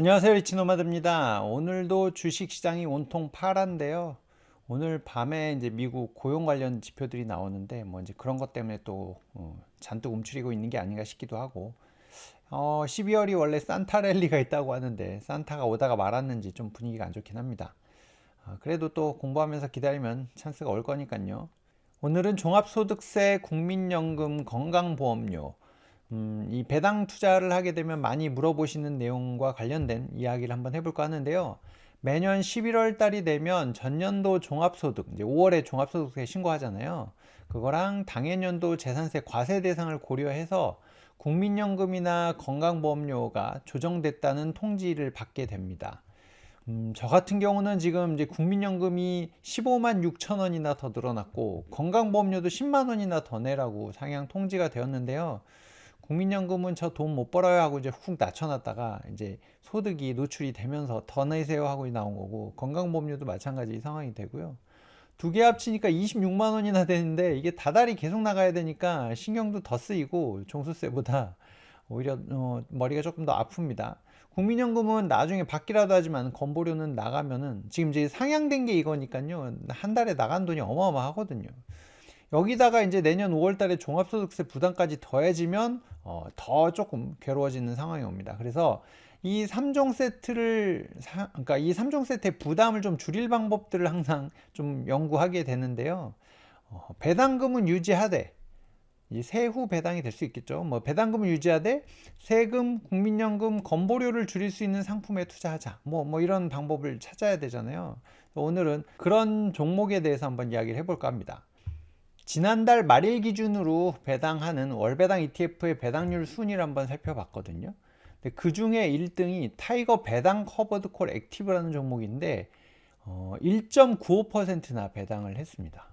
안녕하세요, 리치노마드입니다. 오늘도 주식시장이 온통 파란데요. 오늘 밤에 이제 미국 고용 관련 지표들이 나오는데 뭐 이제 그런 것 때문에 또 잔뜩 움츠리고 있는 게 아닌가 싶기도 하고 12월이 원래 산타 랠리가 있다고 하는데 산타가 오다가 말았는지 좀 분위기가 안 좋긴 합니다. 그래도 또 공부하면서 기다리면 찬스가 올 거니까요. 오늘은 종합소득세, 국민연금, 건강보험료 이 배당 투자를 하게 되면 많이 물어보시는 내용과 관련된 이야기를 한번 해볼까 하는데요. 매년 11월 달이 되면 전년도 종합소득, 이제 5월에 종합소득세 신고하잖아요. 그거랑 당해년도 재산세 과세 대상을 고려해서 국민연금이나 건강보험료가 조정됐다는 통지를 받게 됩니다. 저 같은 경우는 지금 이제 국민연금이 15만 6천 원이나 더 늘어났고 건강보험료도 10만 원이나 더 내라고 상향 통지가 되었는데요. 국민연금은 저 돈 못 벌어요 하고 이제 훅 낮춰놨다가 이제 소득이 노출이 되면서 더 내세요 하고 나온 거고 건강보험료도 마찬가지 상황이 되고요. 두 개 합치니까 26만 원이나 되는데 이게 다달이 계속 나가야 되니까 신경도 더 쓰이고 종수세보다 오히려 머리가 조금 더 아픕니다. 국민연금은 나중에 받기라도 하지만 건보료는 나가면은 지금 이제 상향된 게 이거니까요. 한 달에 나간 돈이 어마어마하거든요. 여기다가 이제 내년 5월 달에 종합소득세 부담까지 더해지면 더 조금 괴로워지는 상황이 옵니다. 그래서 이 3종 세트를 그러니까 이 3종 세트의 부담을 좀 줄일 방법들을 항상 좀 연구하게 되는데요. 배당금은 유지하되 이 세후 배당이 될 수 있겠죠. 뭐 배당금을 유지하되 세금, 국민연금, 건보료를 줄일 수 있는 상품에 투자하자. 뭐 이런 방법을 찾아야 되잖아요. 오늘은 그런 종목에 대해서 한번 이야기를 해볼까 합니다. 지난달 말일 기준으로 배당하는 월배당 ETF의 배당률 순위를 한번 살펴봤거든요. 그 중에 1등이 타이거 배당 커버드 콜 액티브라는 종목인데 1.95%나 배당을 했습니다.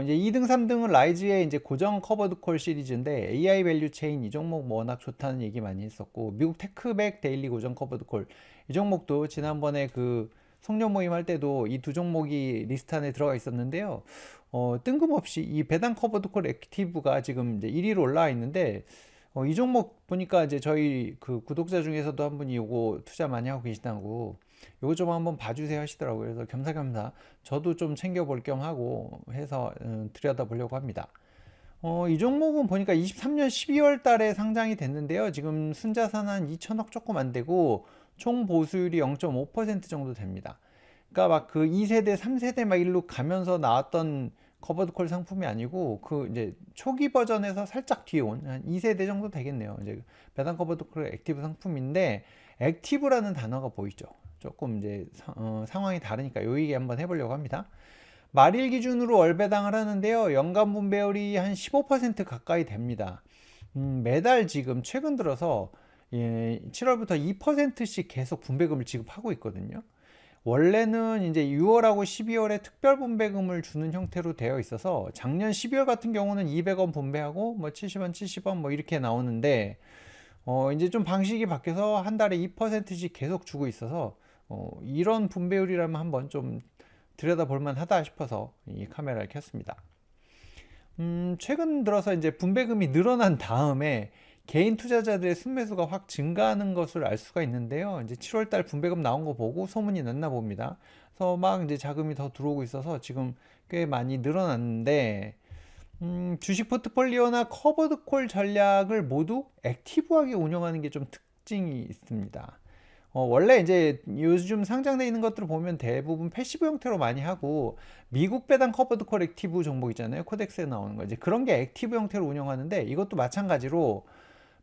이제 2등, 3등은 라이즈의 이제 고정 커버드 콜 시리즈인데 AI 밸류 체인 이 종목 뭐 워낙 좋다는 얘기 많이 했었고 미국 테크백 데일리 고정 커버드 콜 이 종목도 지난번에 그 성년 모임 할 때도 이 두 종목이 리스트 안에 들어가 있었는데요. 뜬금없이 이 배당 커버드 콜 액티브가 지금 이제 1위로 올라와 있는데 이 종목 보니까 이제 저희 그 구독자 중에서도 한 분이 요거 투자 많이 하고 계시다고 요거 좀 한번 봐주세요 하시더라고요. 그래서 겸사겸사 저도 좀 챙겨볼 겸 하고 해서 들여다보려고 합니다. 이 종목은 보니까 23년 12월 달에 상장이 됐는데요. 지금 순자산 한 2천억 조금 안 되고 총 보수율이 0.5% 정도 됩니다. 그러니까 막 그 2세대, 3세대 막 일로 가면서 나왔던 커버드콜 상품이 아니고 그 이제 초기 버전에서 살짝 뒤에 온 한 2세대 정도 되겠네요. 이제 배당 커버드콜 액티브 상품인데 액티브라는 단어가 보이죠. 조금 이제 상황이 다르니까 요 얘기 한번 해보려고 합니다. 말일 기준으로 월배당을 하는데요. 연간 분배율이 한 15% 가까이 됩니다. 매달 지금 최근 들어서 7월부터 2%씩 계속 분배금을 지급하고 있거든요. 원래는 이제 6월하고 12월에 특별 분배금을 주는 형태로 되어 있어서 작년 12월 같은 경우는 200원 분배하고 뭐 70원, 70원 뭐 이렇게 나오는데 이제 좀 방식이 바뀌어서 한 달에 2%씩 계속 주고 있어서 이런 분배율이라면 한번 좀 들여다볼 만하다 싶어서 이 카메라를 켰습니다. 최근 들어서 이제 분배금이 늘어난 다음에 개인 투자자들의 순매수가 확 증가하는 것을 알 수가 있는데요. 이제 7월달 분배금 나온 거 보고 소문이 났나 봅니다. 그래서 막 이제 자금이 더 들어오고 있어서 지금 꽤 많이 늘어났는데, 주식 포트폴리오나 커버드 콜 전략을 모두 액티브하게 운영하는 게 좀 특징이 있습니다. 원래 이제 요즘 상장돼 있는 것들을 보면 대부분 패시브 형태로 많이 하고 미국 배당 커버드 콜 액티브 종목 있잖아요. 코덱스에 나오는 거 이제 그런 게 액티브 형태로 운영하는데 이것도 마찬가지로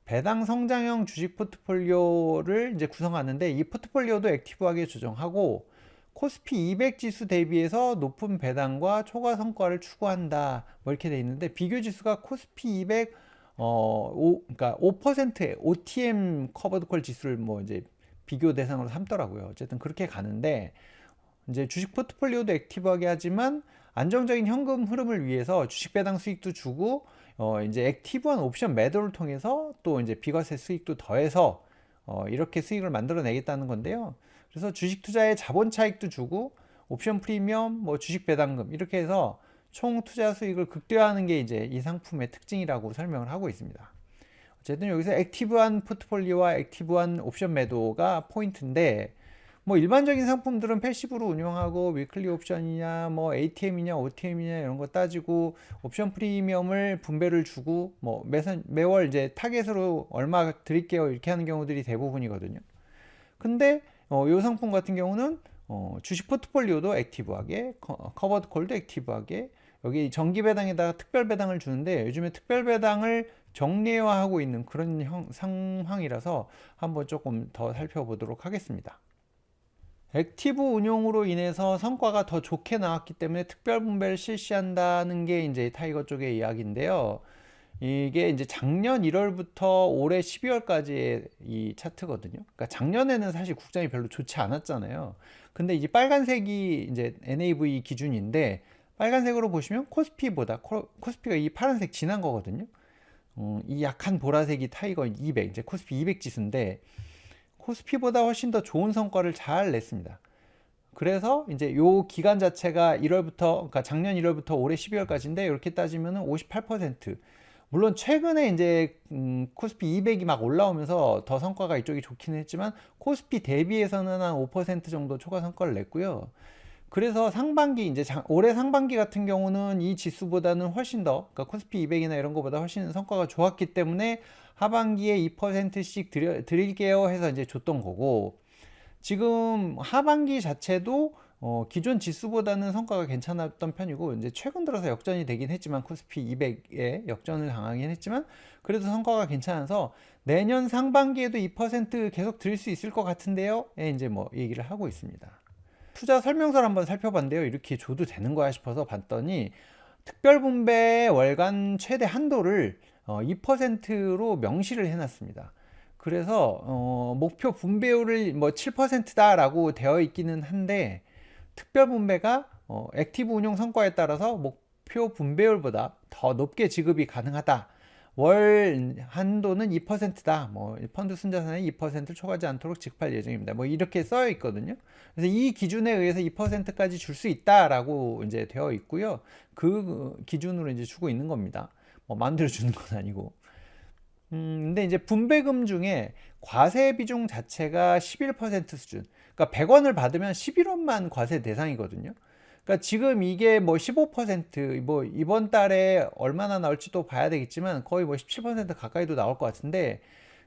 배당 성장형 주식 포트폴리오를 이제 구성하는데 이 포트폴리오도 액티브하게 조정하고 코스피 200 지수 대비해서 높은 배당과 초과 성과를 추구한다. 뭐 이렇게 돼 있는데 비교 지수가 코스피 200 그러니까 5%의 OTM 커버드 콜 지수를 뭐 이제 비교 대상으로 삼더라고요. 어쨌든 그렇게 가는데 이제 주식 포트폴리오도 액티브하게 하지만 안정적인 현금 흐름을 위해서 주식 배당 수익도 주고 이제 액티브한 옵션 매도를 통해서 또 이제 비과세 수익도 더해서 이렇게 수익을 만들어내겠다는 건데요. 그래서 주식 투자에 자본 차익도 주고 옵션 프리미엄, 뭐 주식 배당금 이렇게 해서 총 투자 수익을 극대화하는 게 이제 이 상품의 특징이라고 설명을 하고 있습니다. 어쨌든 여기서 액티브한 포트폴리오와 액티브한 옵션 매도가 포인트인데, 뭐 일반적인 상품들은 패시브로 운영하고 위클리 옵션이냐 뭐 ATM이냐 OTM이냐 이런 거 따지고 옵션 프리미엄을 분배를 주고 뭐 매월 이제 타겟으로 얼마 드릴게요 이렇게 하는 경우들이 대부분이거든요. 근데 이 상품 같은 경우는 주식 포트폴리오도 액티브하게, 커버드 콜도 액티브하게, 여기 정기 배당에다가 특별 배당을 주는데 요즘에 특별 배당을 정례화하고 있는 그런 상황이라서 한번 조금 더 살펴보도록 하겠습니다. 액티브 운용으로 인해서 성과가 더 좋게 나왔기 때문에 특별 분배를 실시한다는 게 이제 타이거 쪽의 이야기인데요. 이게 이제 작년 1월부터 올해 12월까지의 이 차트거든요. 그러니까 작년에는 사실 국장이 별로 좋지 않았잖아요. 근데 이제 빨간색이 이제 NAV 기준인데, 빨간색으로 보시면 코스피보다, 코스피가 이 파란색 진한 거거든요. 이 약한 보라색이 타이거 200, 이제 코스피 200 지수인데, 코스피보다 훨씬 더 좋은 성과를 잘 냈습니다. 그래서 이제 요 기간 자체가 1월부터, 그러니까 작년 1월부터 올해 12월까지인데, 이렇게 따지면은 58%. 물론 최근에 이제 코스피 200이 막 올라오면서 더 성과가 이쪽이 좋기는 했지만 코스피 대비해서는 한 5% 정도 초과 성과를 냈고요. 그래서 상반기 이제 올해 상반기 같은 경우는 이 지수보다는 훨씬 더, 그러니까 코스피 200이나 이런 거보다 훨씬 성과가 좋았기 때문에 하반기에 2%씩 드릴게요 해서 이제 줬던 거고, 지금 하반기 자체도 기존 지수보다는 성과가 괜찮았던 편이고, 이제 최근 들어서 역전이 되긴 했지만 코스피 200에 역전을 당하긴 했지만 그래도 성과가 괜찮아서 내년 상반기에도 2% 계속 드릴 수 있을 것 같은데요. 이제 뭐 얘기를 하고 있습니다. 투자 설명서를 한번 살펴봤는데요. 이렇게 줘도 되는 거야 싶어서 봤더니 특별분배 월간 최대 한도를 2%로 명시를 해놨습니다. 그래서 목표 분배율을 뭐 7%다라고 되어 있기는 한데, 특별 분배가 액티브 운용 성과에 따라서 목표 분배율보다 더 높게 지급이 가능하다. 월 한도는 2%다. 뭐 펀드 순자산의 2%를 초과하지 않도록 지급할 예정입니다. 뭐 이렇게 써 있거든요. 그래서 이 기준에 의해서 2%까지 줄 수 있다라고 이제 되어 있고요. 그 기준으로 이제 주고 있는 겁니다. 뭐 마음대로 주는 건 아니고. 근데 이제 분배금 중에 과세 비중 자체가 11% 수준. 그러니까 100원을 받으면 11원만 과세 대상이거든요. 그러니까 지금 이게 뭐 15%뭐 이번 달에 얼마나 나올지도 봐야 되겠지만 거의 뭐 17% 가까이도 나올 것 같은데,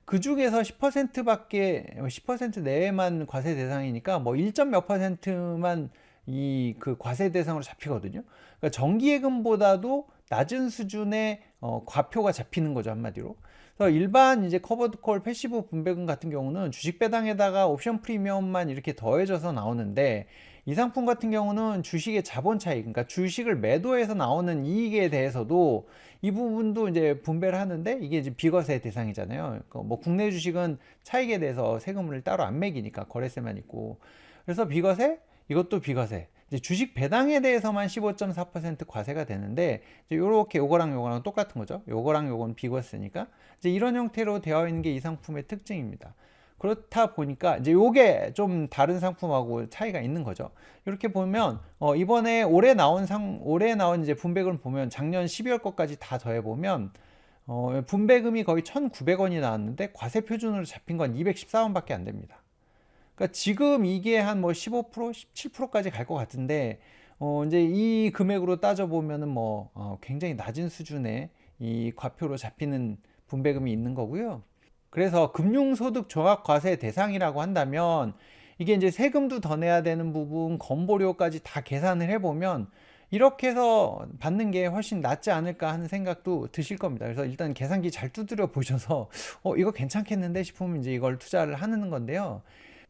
그 중에서 10%밖에 10% 내외만 과세 대상이니까 뭐 1점 몇 %만 이 그 과세 대상으로 잡히거든요. 그러니까 정기예금보다도 낮은 수준의 과표가 잡히는 거죠, 한마디로. 그래서 일반 이제 커버드 콜 패시브 분배금 같은 경우는 주식 배당에다가 옵션 프리미엄만 이렇게 더해져서 나오는데, 이 상품 같은 경우는 주식의 자본 차익, 그러니까 주식을 매도해서 나오는 이익에 대해서도 이 부분도 이제 분배를 하는데, 이게 이제 비과세 대상이잖아요. 뭐 국내 주식은 차익에 대해서 세금을 따로 안 매기니까 거래세만 있고, 그래서 비과세, 이것도 비과세. 이제 주식 배당에 대해서만 15.4% 과세가 되는데, 이제 요렇게 요거랑 똑같은 거죠. 요거랑 요건 비과세니까 이제 이런 형태로 되어 있는 게 이 상품의 특징입니다. 그렇다 보니까 이제 요게 좀 다른 상품하고 차이가 있는 거죠. 이렇게 보면 이번에 올해 나온 이제 분배금을 보면 작년 12월 것까지 다 더해 보면 분배금이 거의 1,900원이 나왔는데 과세 표준으로 잡힌 건 214원밖에 안 됩니다. 그러니까 지금 이게 한 뭐 15%, 17%까지 갈 것 같은데, 이제 이 금액으로 따져보면은 뭐, 굉장히 낮은 수준의 이 과표로 잡히는 분배금이 있는 거고요. 그래서 금융소득 종합과세 대상이라고 한다면, 이게 이제 세금도 더 내야 되는 부분, 건보료까지 다 계산을 해보면, 이렇게 해서 받는 게 훨씬 낫지 않을까 하는 생각도 드실 겁니다. 그래서 일단 계산기 잘 두드려 보셔서, 이거 괜찮겠는데 싶으면 이제 이걸 투자를 하는 건데요.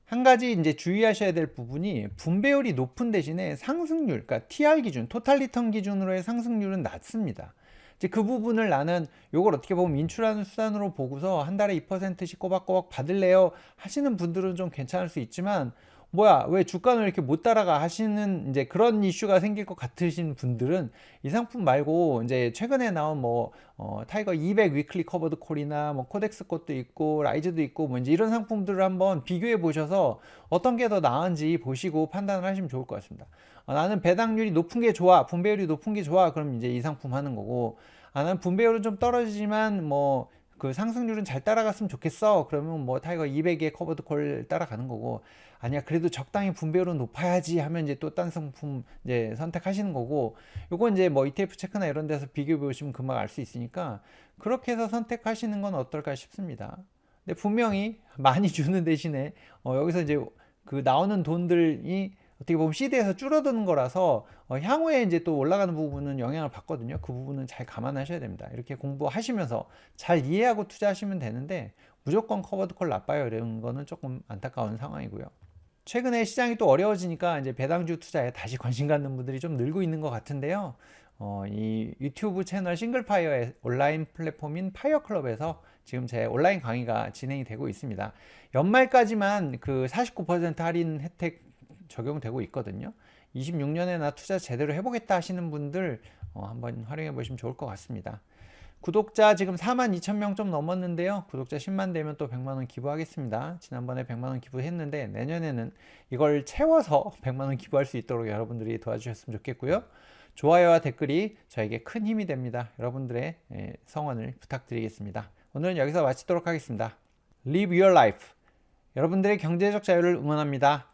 한 가지 이제 주의하셔야 될 부분이, 분배율이 높은 대신에 상승률, 그러니까 TR 기준, 토탈 리턴 기준으로의 상승률은 낮습니다. 이제 그 부분을 나는 요걸 어떻게 보면 인출하는 수단으로 보고서 한 달에 2%씩 꼬박꼬박 받을래요 하시는 분들은 좀 괜찮을 수 있지만, 뭐야 왜 주가는 이렇게 못 따라가 하시는 이제 그런 이슈가 생길 것 같으신 분들은 이 상품 말고 이제 최근에 나온 뭐 타이거 200 위클리 커버드 콜이나 뭐 코덱스 것도 있고 라이즈도 있고 뭐 이제 이런 상품들을 한번 비교해 보셔서 어떤 게 더 나은지 보시고 판단을 하시면 좋을 것 같습니다. 나는 배당률이 높은 게 좋아, 분배율이 높은 게 좋아, 그럼 이제 이 상품 하는 거고, 나는 분배율은 좀 떨어지지만 뭐 그 상승률은 잘 따라갔으면 좋겠어. 그러면 뭐 타이거 200의 커버드 콜 따라가는 거고, 아니야 그래도 적당히 분배율은 높아야지 하면 이제 또 딴 상품 이제 선택하시는 거고, 요거 이제 뭐 ETF 체크나 이런 데서 비교해 보시면 금방 알 수 있으니까 그렇게 해서 선택하시는 건 어떨까 싶습니다. 근데 분명히 많이 주는 대신에 여기서 이제 그 나오는 돈들이 어떻게 보면 시드에서 줄어드는 거라서 향후에 이제 또 올라가는 부분은 영향을 받거든요. 그 부분은 잘 감안하셔야 됩니다. 이렇게 공부하시면서 잘 이해하고 투자하시면 되는데, 무조건 커버드 콜 나빠요 이런 거는 조금 안타까운 상황이고요. 최근에 시장이 또 어려워지니까 이제 배당주 투자에 다시 관심 갖는 분들이 좀 늘고 있는 것 같은데요. 이 유튜브 채널 싱글파이어의 온라인 플랫폼인 파이어클럽에서 지금 제 온라인 강의가 진행이 되고 있습니다. 연말까지만 그 49% 할인 혜택 적용되고 있거든요. 26년에나 투자 제대로 해보겠다 하시는 분들 한번 활용해 보시면 좋을 것 같습니다. 구독자 지금 42,000명 좀 넘었는데요. 구독자 10만 되면 또 100만원 기부하겠습니다. 지난번에 100만원 기부했는데 내년에는 이걸 채워서 100만원 기부할 수 있도록 여러분들이 도와주셨으면 좋겠고요. 좋아요와 댓글이 저에게 큰 힘이 됩니다. 여러분들의 성원을 부탁드리겠습니다. 오늘은 여기서 마치도록 하겠습니다. Live your life. 여러분들의 경제적 자유를 응원합니다.